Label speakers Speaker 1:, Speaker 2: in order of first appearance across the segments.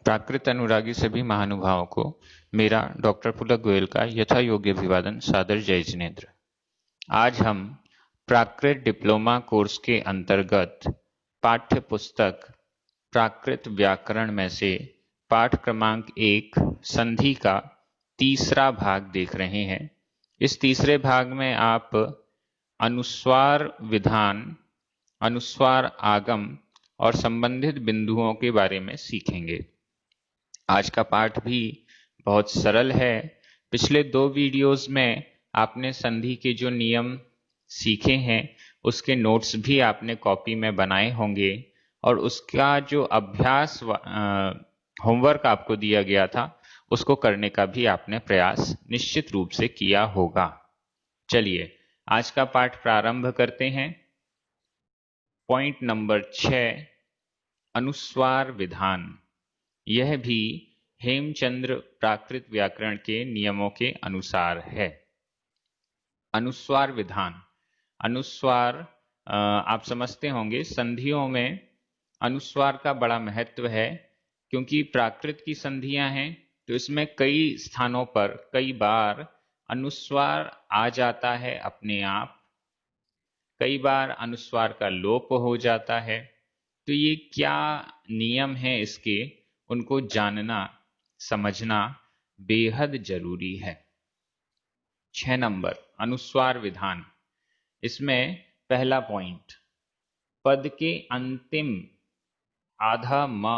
Speaker 1: प्राकृत अनुरागी सभी महानुभावों को मेरा डॉक्टर पुलक गोयल का यथा योग्य अभिवादन सादर जय जिनेन्द्र। आज हम प्राकृत डिप्लोमा कोर्स के अंतर्गत पाठ्य पुस्तक प्राकृत व्याकरण में से पाठ क्रमांक 1 संधि का तीसरा भाग देख रहे हैं। इस तीसरे भाग में आप अनुस्वार विधान, अनुस्वार आगम और संबंधित बिंदुओं के बारे में सीखेंगे। आज का पाठ भी बहुत सरल है। पिछले 2 वीडियोस में आपने संधि के जो नियम सीखे हैं उसके नोट्स भी आपने कॉपी में बनाए होंगे और उसका जो अभ्यास होमवर्क आपको दिया गया था उसको करने का भी आपने प्रयास निश्चित रूप से किया होगा। चलिए आज का पाठ प्रारंभ करते हैं। पॉइंट नंबर 6 अनुस्वार विधान। यह भी हेमचंद्र प्राकृत व्याकरण के नियमों के अनुसार है। अनुस्वार विधान। अनुस्वार आप समझते होंगे संधियों में अनुस्वार का बड़ा महत्व है, क्योंकि प्राकृत की संधियां हैं तो इसमें कई स्थानों पर कई बार अनुस्वार आ जाता है अपने आप, कई बार अनुस्वार का लोप हो जाता है। तो ये क्या नियम है इसके, उनको जानना समझना बेहद जरूरी है। 6 नंबर अनुस्वार विधान। इसमें पहला पॉइंट, पद के अंतिम आधा म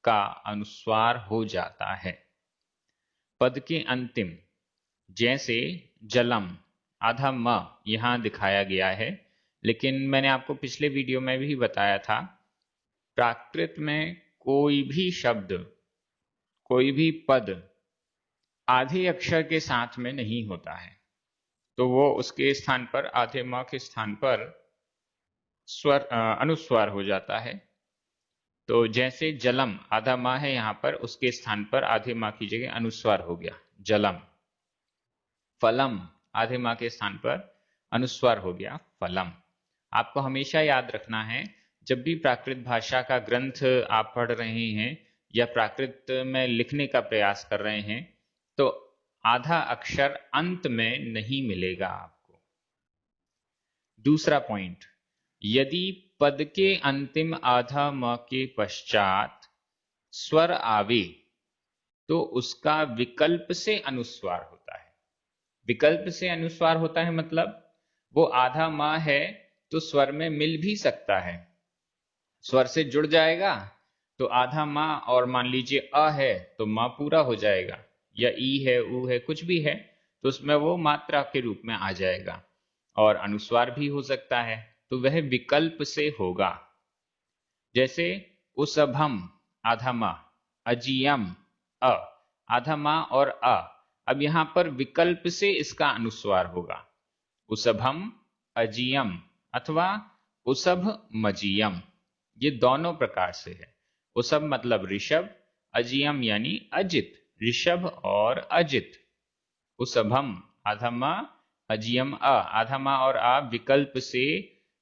Speaker 1: का अनुस्वार हो जाता है। पद के अंतिम, जैसे जलम, आधा म यहां दिखाया गया है, लेकिन मैंने आपको पिछले वीडियो में भी बताया था प्राकृत में कोई भी शब्द, कोई भी पद आधे अक्षर के साथ में नहीं होता है, तो वो उसके स्थान पर आधे म के स्थान पर स्वर अनुस्वार हो जाता है। तो जैसे जलम आधा म है यहां पर, उसके स्थान पर आधे म की जगह अनुस्वार हो गया जलम। फलम आधे म के स्थान पर अनुस्वार हो गया फलम। आपको हमेशा याद रखना है, जब भी प्राकृत भाषा का ग्रंथ आप पढ़ रहे हैं या प्राकृत में लिखने का प्रयास कर रहे हैं तो आधा अक्षर अंत में नहीं मिलेगा आपको। दूसरा पॉइंट, यदि पद के अंतिम आधा म के पश्चात स्वर आवे तो उसका विकल्प से अनुस्वार होता है। विकल्प से अनुस्वार होता है मतलब वो आधा म है तो स्वर में मिल भी सकता है, स्वर से जुड़ जाएगा तो आधा माँ, और मान लीजिए अ है तो माँ पूरा हो जाएगा, या ई है ऊ है कुछ भी है तो उसमें वो मात्रा के रूप में आ जाएगा, और अनुस्वार भी हो सकता है तो वह विकल्प से होगा। जैसे उसभम आधा माँ, अजियम अ आधा माँ और अ, अब यहां पर विकल्प से इसका अनुस्वार होगा उसभम अजियम अथवा उसभ मजियम। ये दोनों प्रकार से है। उसभ मतलब ऋषभ, अजियम यानी अजित, ऋषभ और अजित। उसभम आधा म, अजियम अ, आधा म और आ विकल्प से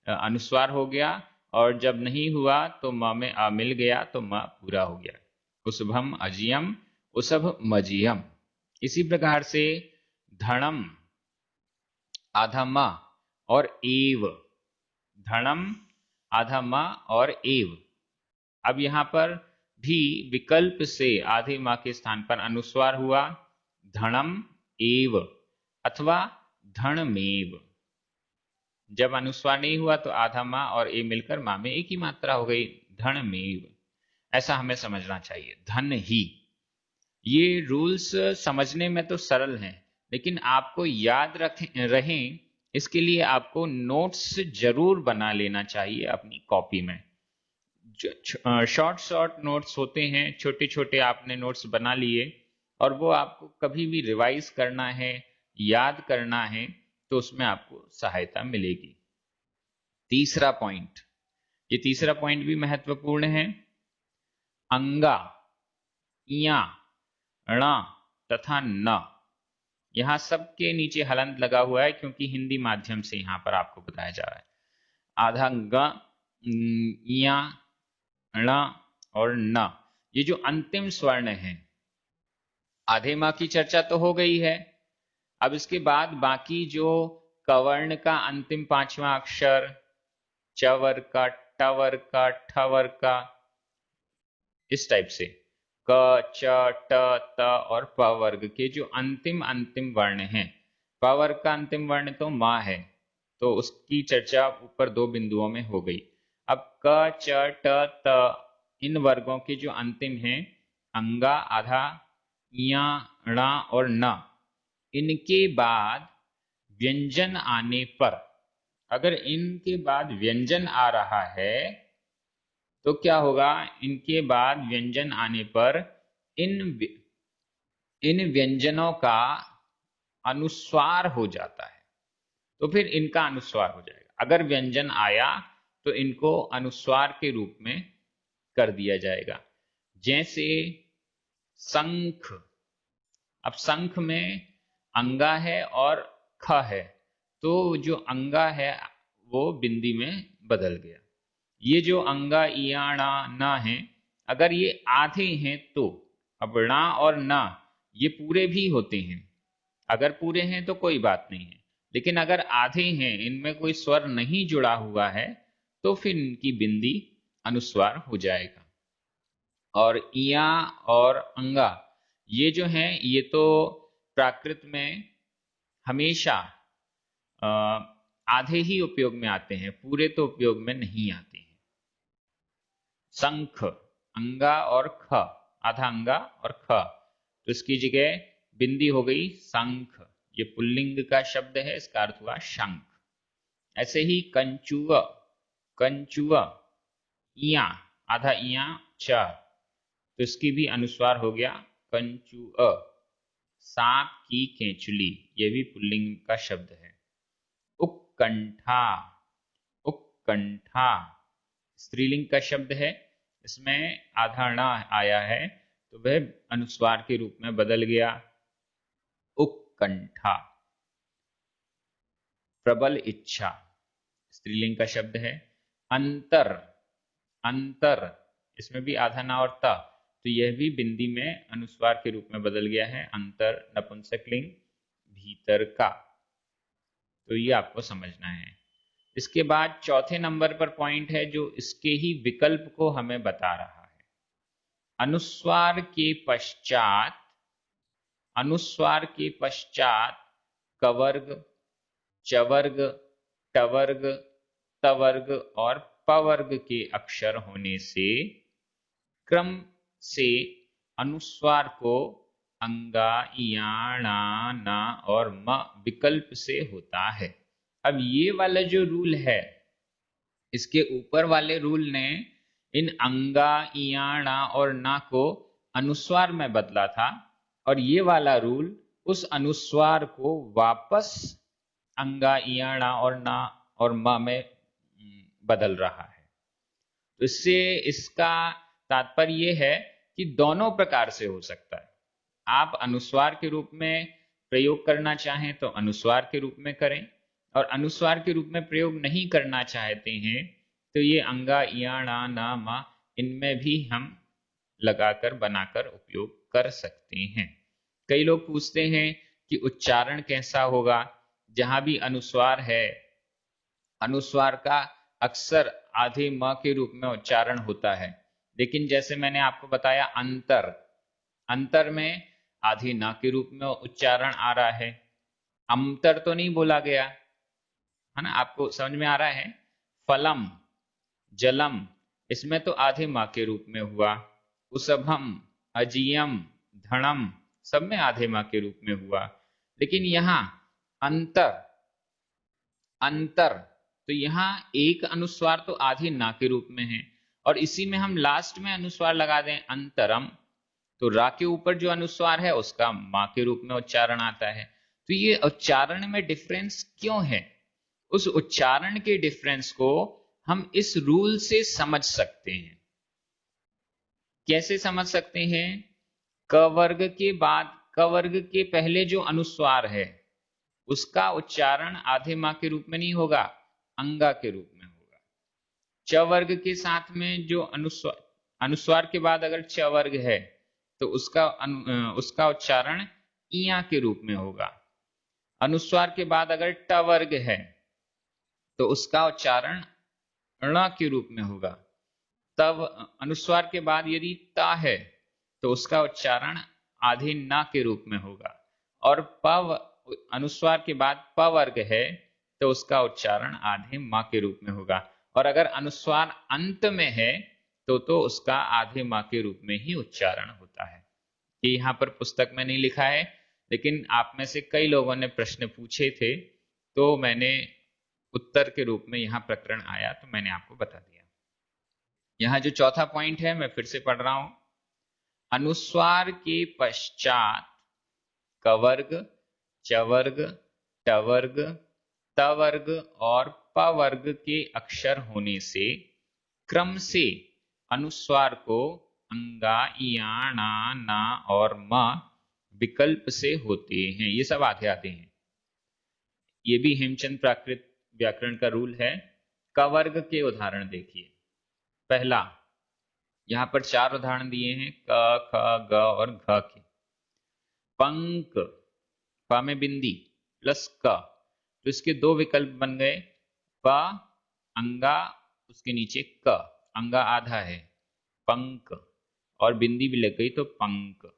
Speaker 1: अनुस्वार हो गया, और जब नहीं हुआ तो म में आ मिल गया तो म पूरा हो गया। उसभम अजियम उसभ मजियम। इसी प्रकार से धनम आधा म और एव, धनम आधा म और एव। अब यहां पर भी विकल्प से आधे माँ के स्थान पर अनुस्वार हुआ धनम एव अथवा धनमेव। जब अनुस्वार नहीं हुआ तो आधा माँ और ए मिलकर माँ में एक ही मात्रा हो गई धनमेव। ऐसा हमें समझना चाहिए, धन ही। ये रूल्स समझने में तो सरल हैं, लेकिन आपको याद रहें इसके लिए आपको नोट्स जरूर बना लेना चाहिए अपनी कॉपी में। शॉर्ट नोट्स होते हैं, छोटे छोटे आपने नोट्स बना लिए और वो आपको कभी भी रिवाइज करना है, याद करना है तो उसमें आपको सहायता मिलेगी। तीसरा पॉइंट, ये तीसरा पॉइंट भी महत्वपूर्ण है। अंगा, इया, ण तथा न, यहां सबके नीचे हलंत लगा हुआ है क्योंकि हिंदी माध्यम से यहां पर आपको बताया जा रहा है। आधा ग, इया, ण और न, ये जो अंतिम स्वर्ण है, आधे माह की चर्चा तो हो गई है। अब इसके बाद बाकी जो कवर्ण का अंतिम पांचवा अक्षर, च वर्ग का, ट वर्ग का, ठ वर्ग का, इस टाइप से क, च, ट, त और प वर्ग के जो अंतिम अंतिम वर्ण हैं, प वर्ग का अंतिम वर्ण तो मां है, तो उसकी चर्चा ऊपर दो बिंदुओं में हो गई। अब क, च, ट, त इन वर्गों के जो अंतिम हैं, अंगा, आधा, इया, णा और न, इनके बाद व्यंजन आने पर, अगर इनके बाद व्यंजन आ रहा है तो क्या होगा, इनके बाद व्यंजन आने पर इन व्यंजनों का अनुस्वार हो जाता है, तो फिर इनका अनुस्वार हो जाएगा। अगर व्यंजन आया तो इनको अनुस्वार के रूप में कर दिया जाएगा। जैसे शंख, अब शंख में अंगा है और ख है, तो जो अंगा है वो बिंदी में बदल गया। ये जो अंगा, इया, णा, न है, अगर ये आधे हैं तो, अब णा और न ये पूरे भी होते हैं, अगर पूरे हैं तो कोई बात नहीं है, लेकिन अगर आधे हैं, इनमें कोई स्वर नहीं जुड़ा हुआ है, तो फिर इनकी बिंदी अनुस्वार हो जाएगा। और इया और अंगा ये जो हैं, ये तो प्राकृत में हमेशा आधे ही उपयोग में आते हैं, पूरे तो उपयोग में नहीं आते हैं। शंख, अंगा और ख, आधा अंगा और ख, तो इसकी जगह बिंदी हो गई शंख। ये पुल्लिंग का शब्द है, इसका अर्थ हुआ शंख। ऐसे ही कंचुआ, कंचुआ, इया, आधा इया, च, तो इसकी भी अनुस्वार हो गया कंचुअ। सांप की केंचुली, ये भी पुल्लिंग का शब्द है। उत्कंठा, उत्कंठा स्त्रीलिंग का शब्द है, इसमें आधा ण आया है, तो वह अनुस्वार के रूप में बदल गया, उत्कंठा। प्रबल इच्छा स्त्रीलिंग का शब्द है। अंतर, अंतर इसमें भी आधा ना और ता, तो यह भी बिंदी में अनुस्वार के रूप में बदल गया है, अंतर नपुंसकलिंग, भीतर का। तो ये आपको समझना है। इसके बाद चौथे नंबर पर पॉइंट है जो इसके ही विकल्प को हमें बता रहा है। अनुस्वार के पश्चात, अनुस्वार के पश्चात कवर्ग, चवर्ग, टवर्ग, तवर्ग और पवर्ग के अक्षर होने से क्रम से अनुस्वार को अंगा, इया, णा, न और म विकल्प से होता है। अब ये वाला जो रूल है, इसके ऊपर वाले रूल ने इन अंगा, इया, णा और न को अनुस्वार में बदला था, और ये वाला रूल उस अनुस्वार को वापस अंगा, इया, णा और न और म में बदल रहा है। तो इससे इसका तात्पर्य यह है कि दोनों प्रकार से हो सकता है। आप अनुस्वार के रूप में प्रयोग करना चाहें तो अनुस्वार के रूप में करें, और अनुस्वार के रूप में प्रयोग नहीं करना चाहते हैं तो ये अंगा, इया, णा, न, म इनमें भी हम लगाकर बनाकर उपयोग कर सकते हैं। कई लोग पूछते हैं कि उच्चारण कैसा होगा। जहां भी अनुस्वार है, अनुस्वार का अक्सर आधे म के रूप में उच्चारण होता है, लेकिन जैसे मैंने आपको बताया अंतर, अंतर में आधे न के रूप में उच्चारण आ रहा है। अंतर तो नहीं बोला गया है ना, आपको समझ में आ रहा है। फलम, जलम इसमें तो आधे माँ के रूप में हुआ। उसभम, अजियम, धनम सब में आधे माँ के रूप में हुआ। लेकिन यहाँ अंतर, अंतर तो यहाँ एक अनुस्वार तो आधे ना के रूप में है, और इसी में हम लास्ट में अनुस्वार लगा दें अंतरम, तो रा के ऊपर जो अनुस्वार है उसका माँ के रूप में उच्चारण आता है। तो ये उच्चारण में डिफरेंस क्यों है, उस उच्चारण के डिफरेंस को हम इस रूल से समझ सकते हैं। कैसे समझ सकते हैं? क वर्ग के बाद, क वर्ग के पहले जो अनुस्वार है उसका उच्चारण आधे माँ के रूप में नहीं होगा, अंगा के रूप में होगा। च वर्ग के साथ में जो अनुस्वार, अनुस्वार के बाद अगर च वर्ग है तो उसका उच्चारण इया के रूप में होगा। अनुस्वार के बाद अगर ट वर्ग है तो उसका उच्चारण ण के रूप में होगा। तब अनुस्वार के बाद यदि ता है तो उसका उच्चारण आधे ना के रूप में होगा। और अनुस्वार के बाद प वर्ग है तो उसका उच्चारण आधे मा के रूप में होगा। और अगर अनुस्वार अंत में है तो उसका आधे मा के रूप में ही उच्चारण होता है। ये यहाँ पर पुस्तक में नहीं लिखा है, लेकिन आप में से कई लोगों ने प्रश्न पूछे थे तो मैंने उत्तर के रूप में यहाँ प्रकरण आया तो मैंने आपको बता दिया। यहाँ जो चौथा पॉइंट है मैं फिर से पढ़ रहा हूं। अनुस्वार के पश्चात क वर्ग, च वर्ग, ट वर्ग, त वर्ग और प वर्ग के अक्षर होने से क्रम से अनुस्वार को अंगा, इया, ना और म विकल्प से होते हैं। ये सब आधे आधे हैं। ये भी हेमचंद प्राकृत व्याकरण का रूल है। क वर्ग के उदाहरण देखिए। पहला, यहां पर 4 उदाहरण दिए हैं क, ख, ग और घ के। पंक, प में बिंदी प्लस क, तो इसके 2 विकल्प बन गए। प अंगा, उसके नीचे क, अंगा आधा है, पंक, और बिंदी भी लग गई तो पंक।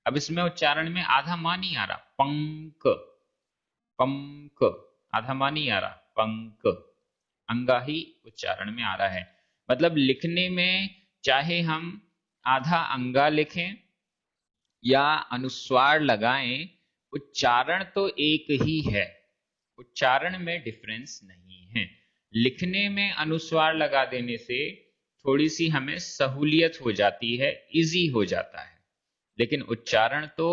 Speaker 1: अब इसमें उच्चारण में आधा मा नहीं आ रहा, पंक, पंक, आधा मा नहीं आ रहा, पंक, अंगा ही उच्चारण में आ रहा है। मतलब लिखने में चाहे हम आधा अंगा लिखें या अनुस्वार लगाएं, उच्चारण तो एक ही है, उच्चारण में डिफरेंस नहीं है। लिखने में अनुस्वार लगा देने से थोड़ी सी हमें सहूलियत हो जाती है, इजी हो जाता है, लेकिन उच्चारण तो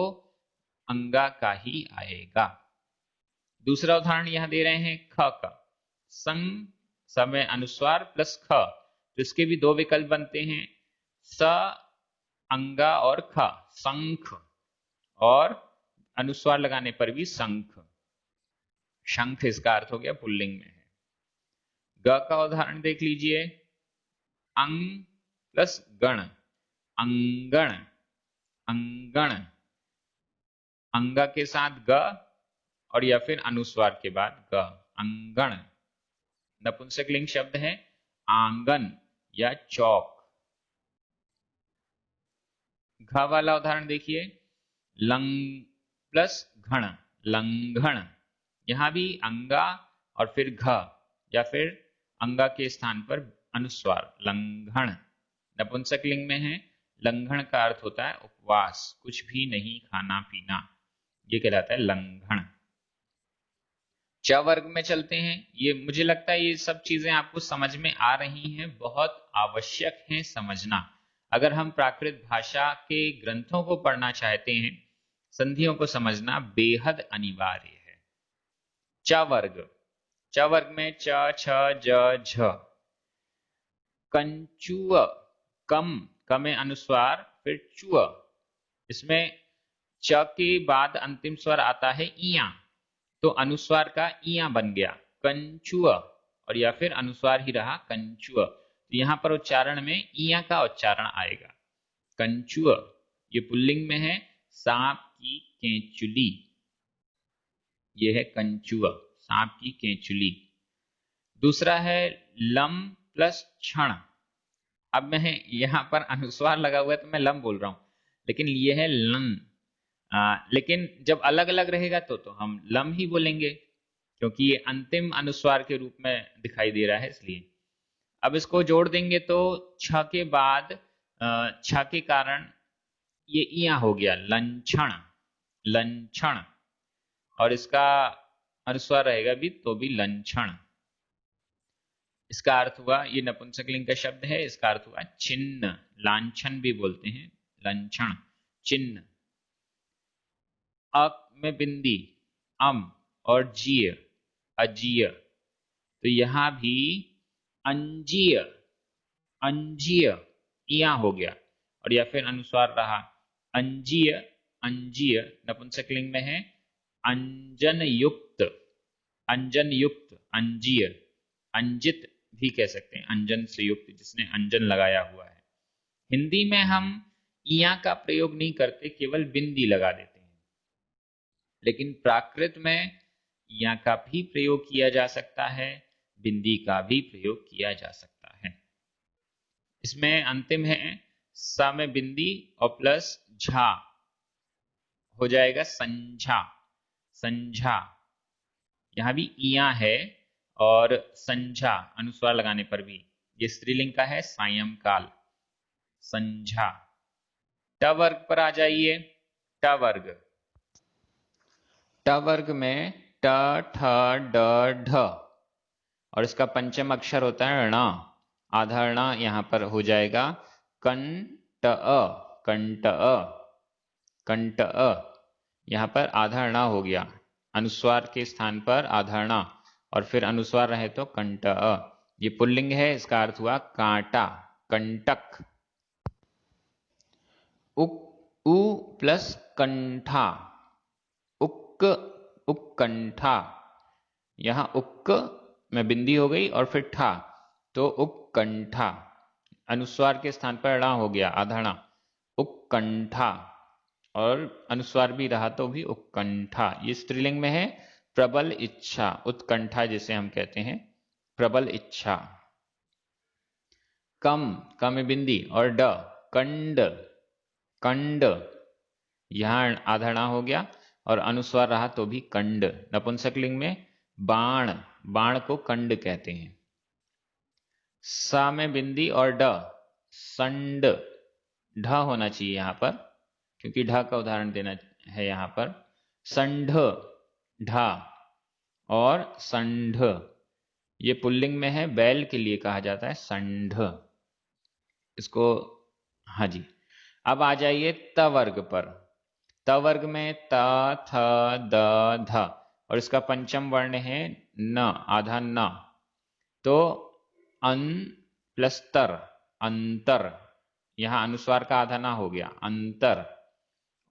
Speaker 1: अंगा का ही आएगा। दूसरा उदाहरण यहां दे रहे हैं ख का। संग, समय अनुस्वार प्लस ख, तो इसके भी 2 विकल्प बनते हैं, स अंगा और ख, संख, और अनुस्वार लगाने पर भी संख, शंख इसका अर्थ हो गया, पुल्लिंग में है। ग का उदाहरण देख लीजिए। अंग प्लस गण, अंगण, अंगण, अंगा के साथ ग और या फिर अनुस्वार के बाद ग, अंगण। नपुंसकलिंग शब्द है आंगन या चौक। घ वाला उदाहरण देखिए। लंग प्लस घण, लंघण, यहां भी अंगा और फिर घ या फिर अंगा के स्थान पर अनुस्वार, लंघण। नपुंसकलिंग में है। लंघण का अर्थ होता है उपवास, कुछ भी नहीं खाना पीना, ये कहलाता है लंघण। च वर्ग में चलते हैं। ये मुझे लगता है ये सब चीजें आपको समझ में आ रही हैं, बहुत आवश्यक है समझना। अगर हम प्राकृत भाषा के ग्रंथों को पढ़ना चाहते हैं, संधियों को समझना बेहद अनिवार्य है। च वर्ग, च वर्ग में च, छ, ज, झ। कंचुअ, कम, क में अनुस्वार फिर चुअ, इसमें च के बाद अंतिम स्वर आता है इया, तो अनुस्वार का इया बन गया कंचुअ, और या फिर अनुस्वार ही रहा कंचुअ। तो यहां पर उच्चारण में इया का उच्चारण आएगा, कंचुअ। ये पुल्लिंग में है, सांप की केंचुली, ये है कंचुअ, सांप की केंचुली। दूसरा है लम प्लस क्षण। अब मैं यहां पर अनुस्वार लगा हुआ है तो मैं लम बोल रहा हूं, लेकिन ये है लन। लेकिन जब अलग अलग रहेगा तो हम लम ही बोलेंगे, क्योंकि ये अंतिम अनुस्वार के रूप में दिखाई दे रहा है, इसलिए। अब इसको जोड़ देंगे तो छ के बाद छ के कारण ये इया हो गया लंछण, लंछण, और इसका अनुस्वार रहेगा भी तो भी लंछण। इसका अर्थ हुआ, ये नपुंसकलिंग का शब्द है, इसका अर्थ हुआ चिन्ह, लांछन भी बोलते हैं, लंछण, चिन्ह। अ में बिंदी, अम, और जीय, अजीय, तो यहां भी अंजीय, अंजीय, इया हो गया, और या फिर अनुस्वार रहा अंजीय, अंजीय। नपुंसकलिंग में है अंजन युक्त, अंजन युक्त, अंजीय। अंजित भी कह सकते हैं, अंजन से युक्त, जिसने अंजन लगाया हुआ है। हिंदी में हम इया का प्रयोग नहीं करते, केवल बिंदी लगा देते हैं, लेकिन प्राकृत में इया का भी प्रयोग किया जा सकता है, बिंदी का भी प्रयोग किया जा सकता है। इसमें अंतिम है सा में बिंदी और प्लस झा हो जाएगा संझा, संझा। यहां भी इया है और संझा अनुस्वार लगाने पर भी, ये स्त्रीलिंग का है, सायंकाल, संझा। ट वर्ग पर आ जाइए। ट वर्ग, ट वर्ग में ट ठ ड ढ और इसका पंचम अक्षर होता है ण, आधा ण यहां पर हो जाएगा कं ट अ, कंट अ, कंट अ। यहां पर आधा ण हो गया, अनुस्वार के स्थान पर आधा ण और फिर अनुस्वार रहे तो कंट अ। ये पुल्लिंग है, इसका अर्थ हुआ कांटा, कंटक। उक, उ प्लस कंठा, उक्क, उक्कंठा। यहां उक्क में बिंदी हो गई और फिर ठा, तो उक्कंठा। अनुस्वार के स्थान पर णा हो गया, आधा णा, उक्कंठा। और अनुस्वार भी रहा तो भी उत्कंठा। ये स्त्रीलिंग में है, प्रबल इच्छा, उत्कंठा जिसे हम कहते हैं, प्रबल इच्छा। कम, कम में बिंदी और ड, कंड, कंड। यहां आधा णा हो गया और अनुस्वार रहा तो भी कंड। नपुंसकलिंग में बाण, बाण को कंड कहते हैं। सा में बिंदी और ड, संड, ढ होना चाहिए यहां पर, क्योंकि ढ का उदाहरण देना है यहां पर। संढ, ढा और संढ, ये पुल्लिंग में है, बैल के लिए कहा जाता है संढ इसको। हाँ जी, अब आ जाइए त वर्ग पर। त वर्ग में त, थ, द, ध और इसका पंचम वर्ण है न, आधा न, तो अन प्लस तर, अंतर। यहां अनुस्वार का आधा ना हो गया, अंतर,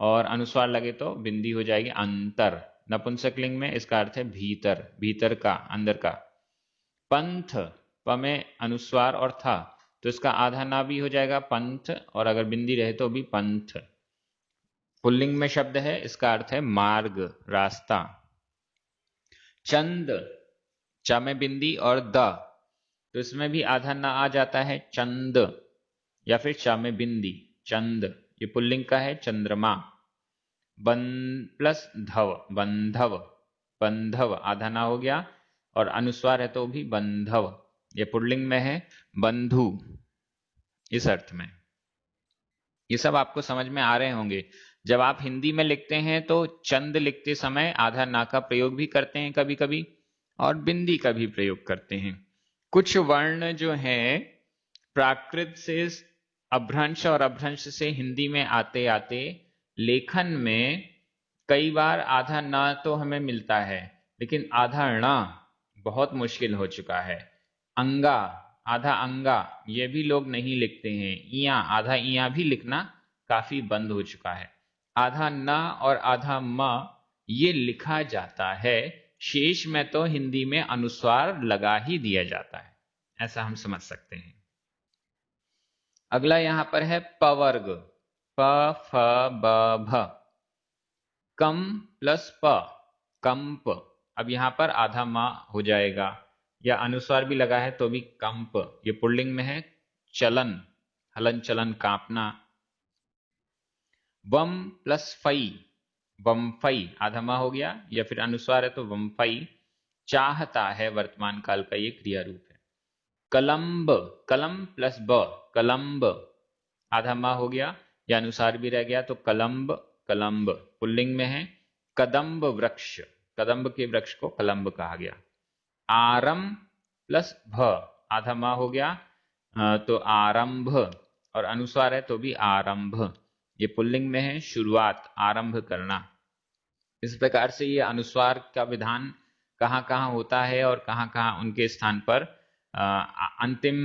Speaker 1: और अनुस्वार लगे तो बिंदी हो जाएगी अंतर। नपुंसकलिंग में इसका अर्थ है भीतर, भीतर का, अंदर का। पंथ, प में अनुस्वार और था तो इसका आधा ना भी हो जाएगा पंथ, और अगर बिंदी रहे तो भी पंथ। पुल्लिंग में शब्द है, इसका अर्थ है मार्ग, रास्ता। चंद, च में बिंदी और द, तो इसमें भी आधा ना आ जाता है चंद, या फिर च में बिंदी, चंद। ये पुल्लिंग का है, चंद्रमा। बन प्लस धव, बंधव, बंधव, आधा ना हो गया और अनुस्वार है तो भी बंधव। ये पुल्लिंग में है, बंधु, इस अर्थ में। ये सब आपको समझ में आ रहे होंगे। जब आप हिंदी में लिखते हैं तो चंद लिखते समय आधा ना का प्रयोग भी करते हैं कभी कभी, और बिंदी का भी प्रयोग करते हैं। कुछ वर्ण जो है प्राकृत से अभ्रंश और अभ्रंश से हिंदी में आते आते लेखन में कई बार आधा ना तो हमें मिलता है, लेकिन आधा णा बहुत मुश्किल हो चुका है। अंगा, आधा अंगा, ये भी लोग नहीं लिखते हैं। इया, आधा इया भी लिखना काफी बंद हो चुका है। आधा न और आधा म ये लिखा जाता है, शेष में तो हिंदी में अनुस्वार लगा ही दिया जाता है, ऐसा हम समझ सकते हैं। अगला यहां पर है पवर्ग, प फ ब भ, कम प्लस प, कंप। अब यहां पर आधा मा हो जाएगा, या अनुस्वार भी लगा है तो भी कंप। ये पुल्लिंग में है, चलन, हलन चलन, कांपना। वम प्लस फई, वमफई, आधा मा हो गया, या फिर अनुस्वार है तो वमफई। चाहता है वर्तमान काल का ये क्रिया रूप है। कलंब, कलम प्लस ब, कलंब, आधा मा हो गया या अनुसार भी रह गया तो कलंब, कलंब। पुल्लिंग में है कदम्ब वृक्ष, कदम्ब के वृक्ष को कलंब कहा गया। आरम प्लस भ, आधा मा हो गया तो आरंभ, और अनुस्वार है तो भी आरंभ। ये पुल्लिंग में है, शुरुआत, आरंभ करना। इस प्रकार से ये अनुस्वार का विधान कहाँ कहाँ होता है और कहाँ कहाँ उनके स्थान पर अंतिम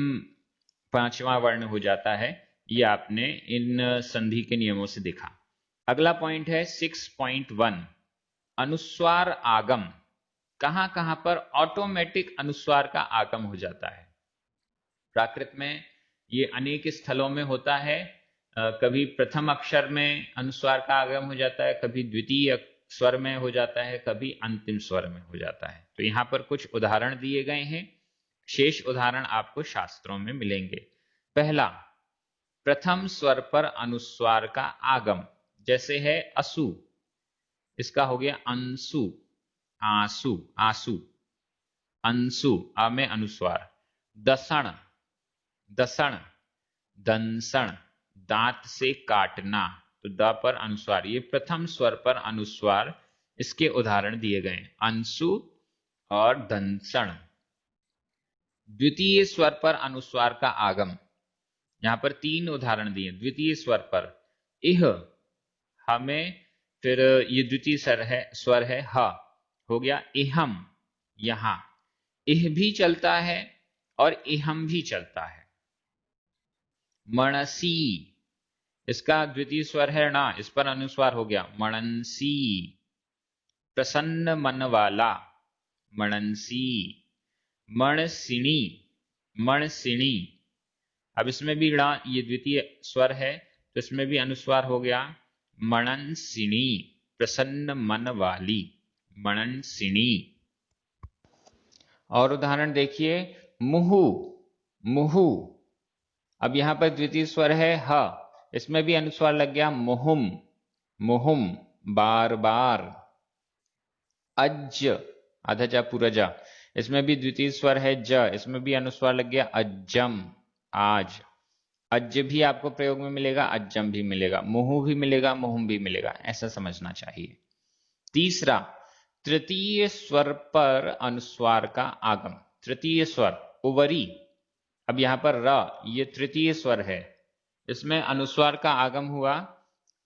Speaker 1: पांचवा वर्ण हो जाता है, ये आपने इन संधि के नियमों से देखा। अगला पॉइंट है 6.1, अनुस्वार आगम। कहां कहां पर ऑटोमेटिक अनुस्वार का आगम हो जाता है। प्राकृत में ये अनेक स्थलों में होता है। कभी प्रथम अक्षर में अनुस्वार का आगम हो जाता है, कभी द्वितीय स्वर में हो जाता है, कभी अंतिम स्वर में हो जाता है। तो यहाँ पर कुछ उदाहरण दिए गए हैं, शेष उदाहरण आपको शास्त्रों में मिलेंगे। पहला, प्रथम स्वर पर अनुस्वार का आगम, जैसे है असु, इसका हो गया अंसु, आंसू, आंसू, अंसु, आ में अनुस्वार। दसण, दसण, दंसण, दांत से काटना, तो द पर अनुस्वार, ये प्रथम स्वर पर अनुस्वार, इसके उदाहरण दिए गए हैं, अंसु और दंसण। द्वितीय स्वर पर अनुस्वार का आगम, यहां पर 3 उदाहरण दिए। द्वितीय स्वर पर इह, हमें, फिर ये द्वितीय स्वर है ह, हो गया इहम, यहां इह भी चलता है और इहम भी चलता है। मणसी, इसका द्वितीय स्वर है ना, इस पर अनुस्वार हो गया मणंसी। प्रसन्न मन वाला, मणंसी। मणसिणी, मणसिणी, अब इसमें भी णा, ये द्वितीय स्वर है, तो इसमें भी अनुस्वार हो गया मणंसिणी, प्रसन्न मन वाली, मणंसिणी। और उदाहरण देखिए, मुहु, मुहु, अब यहां पर द्वितीय स्वर है ह, इसमें भी अनुस्वार लग गया मुहुम, मुहुम, बार बार। अज्ज, आधा जा पूरा जा, इसमें भी द्वितीय स्वर है ज, इसमें भी अनुस्वार लग गया अज्जम, आज। अज्ज भी आपको प्रयोग में मिलेगा, अज्जम भी मिलेगा, मुहु भी मिलेगा, मुहुम भी मिलेगा, ऐसा समझना चाहिए। तीसरा, तृतीय स्वर पर अनुस्वार का आगम, तृतीय स्वर उवरी, अब यहां पर र, ये तृतीय स्वर है, इसमें अनुस्वार का आगम हुआ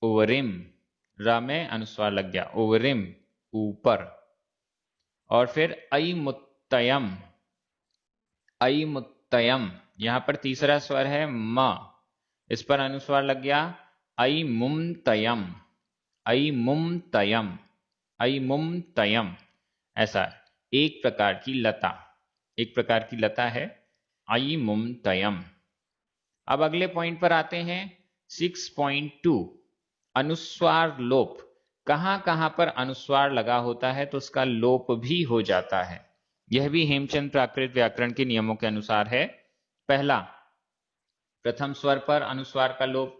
Speaker 1: उवरिम, र में अनुस्वार लग गया उवरिम, ऊपर। और फिर अयमुत्तयम, अयमुत्तयम, यहां पर तीसरा स्वर है म, इस पर अनुस्वार लग गया अयमुम्तयम, अयमुम्तयम, अयमुम्तयम, ऐसा एक प्रकार की लता, एक प्रकार की लता है अयमुम्तयम। अब अगले पॉइंट पर आते हैं, 6.2, अनुस्वार लोप, कहां कहां पर अनुस्वार लगा होता है तो उसका लोप भी हो जाता है। यह भी हेमचंद प्राकृत व्याकरण के नियमों के अनुसार है। पहला, प्रथम स्वर पर अनुस्वार का लोप,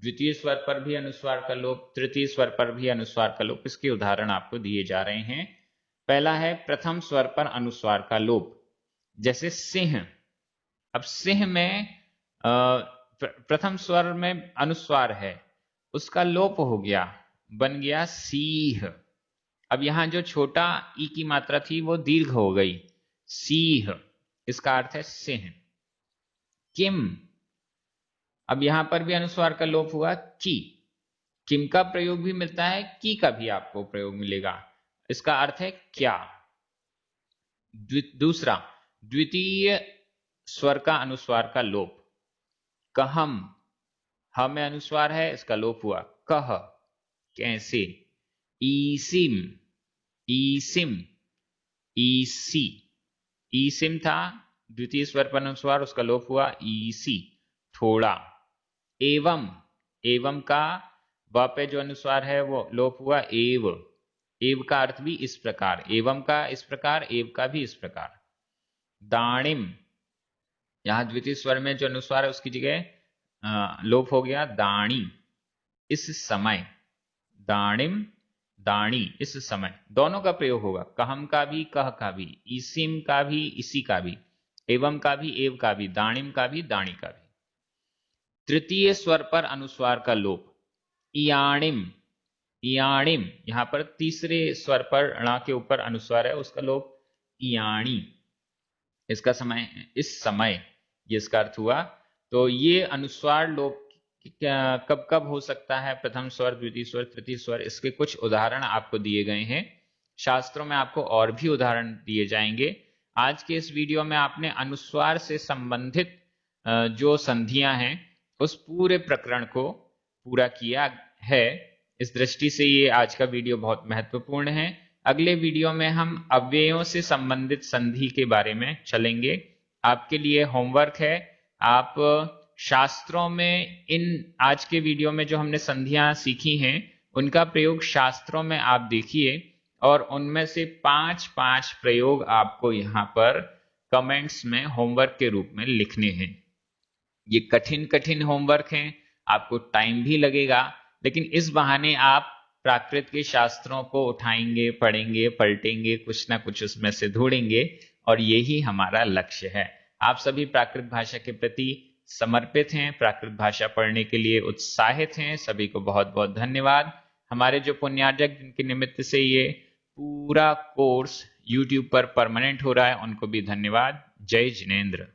Speaker 1: द्वितीय स्वर पर भी अनुस्वार का लोप, तृतीय स्वर पर भी अनुस्वार का लोप। इसके उदाहरण आपको दिए जा रहे हैं। पहला है प्रथम स्वर पर अनुस्वार का लोप, जैसे सिंह, अब सिंह में प्रथम स्वर में अनुस्वार है, उसका लोप हो गया, बन गया सीह। अब यहां जो छोटा ई की मात्रा थी वो दीर्घ हो गई, सीह, इसका अर्थ है सिंह। किम, अब यहां पर भी अनुस्वार का लोप हुआ, की, किम का प्रयोग भी मिलता है, की का भी आपको प्रयोग मिलेगा, इसका अर्थ है क्या। दूसरा, द्वितीय स्वर का अनुस्वार का लोप, कहम, ह में अनुस्वार है, इसका लोप हुआ कह, कैसे। ईसिम, ईसिम, ईसी, ईसिम था, द्वितीय स्वर पर अनुस्वार, उसका लोप हुआ ईसी, थोड़ा। एवं, एवं का व पे जो अनुस्वार है वो लोप हुआ एव, एव का अर्थ भी इस प्रकार, एवं का इस प्रकार, एव का भी इस प्रकार। दाणिम, यहां द्वितीय स्वर में जो अनुस्वार है उसकी जगह लोप हो गया दाणी, इस समय, दाणिम, दाणी, इस समय, दोनों का प्रयोग होगा, कहम का भी, कह का भी, ईसिम का भी, इसी का भी, एवं का भी, एव का भी, दाणिम का भी, दाणी का भी। तृतीय स्वर पर अनुस्वार का लोप, इयाणिम, इयाणिम, यहां पर तीसरे स्वर पर ण के ऊपर अनुस्वार है, उसका लोप इयाणी, इसका समय, इस समय, ये इसका अर्थ हुआ। तो ये अनुस्वार लोप कब कब हो सकता है, प्रथम स्वर, द्वितीय स्वर, तृतीय स्वर, इसके कुछ उदाहरण आपको दिए गए हैं। शास्त्रों में आपको और भी उदाहरण दिए जाएंगे। आज के इस वीडियो में आपने अनुस्वार से संबंधित जो संधियां हैं उस पूरे प्रकरण को पूरा किया है। इस दृष्टि से ये आज का वीडियो बहुत महत्वपूर्ण है। अगले वीडियो में हम अव्ययों से संबंधित संधि के बारे में चलेंगे। आपके लिए होमवर्क है, आप शास्त्रों में इन आज के वीडियो में जो हमने संधियां सीखी हैं उनका प्रयोग शास्त्रों में आप देखिए और उनमें से 5-5 प्रयोग आपको यहाँ पर कमेंट्स में होमवर्क के रूप में लिखने हैं। ये कठिन कठिन होमवर्क हैं, आपको टाइम भी लगेगा, लेकिन इस बहाने आप प्राकृत के शास्त्रों को उठाएंगे, पढ़ेंगे, पलटेंगे, कुछ ना कुछ उसमें से ढूंढेंगे और यही हमारा लक्ष्य है। आप सभी प्राकृत भाषा के प्रति समर्पित हैं, प्राकृत भाषा पढ़ने के लिए उत्साहित हैं, सभी को बहुत बहुत धन्यवाद। हमारे जो पुण्यार्जक जिनके निमित्त से ये पूरा कोर्स YouTube पर परमानेंट हो रहा है उनको भी धन्यवाद। जय जिनेंद्र।